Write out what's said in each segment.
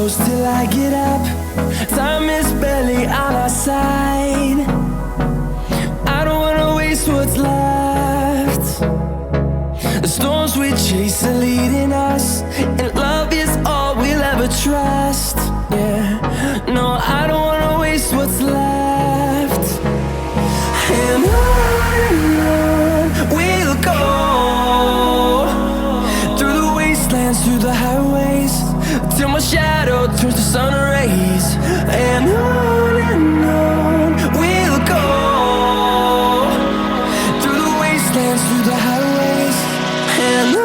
close till I get up. Time is barely on our side. I don't wanna waste what's left. The storms we chase are leading us, and love is all we'll ever trust. Yeah, no, I don't wanna waste what's left. And on we'll go, through the wastelands, through the highways, till my shadow turns to sun rays. And on we'll go, through the wastelands, through the highways, and on.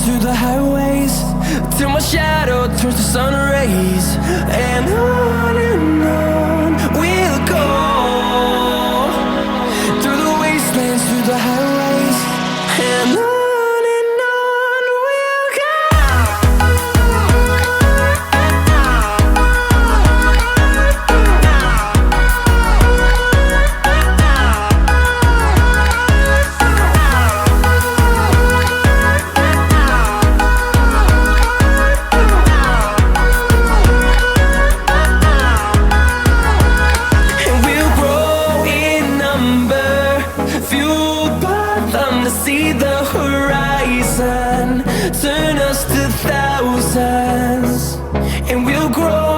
Through the highways, till my shadow turns to sun rays. And on we'll go, through the wastelands, through the highways, and on. See the horizon turn us to thousands, and we'll grow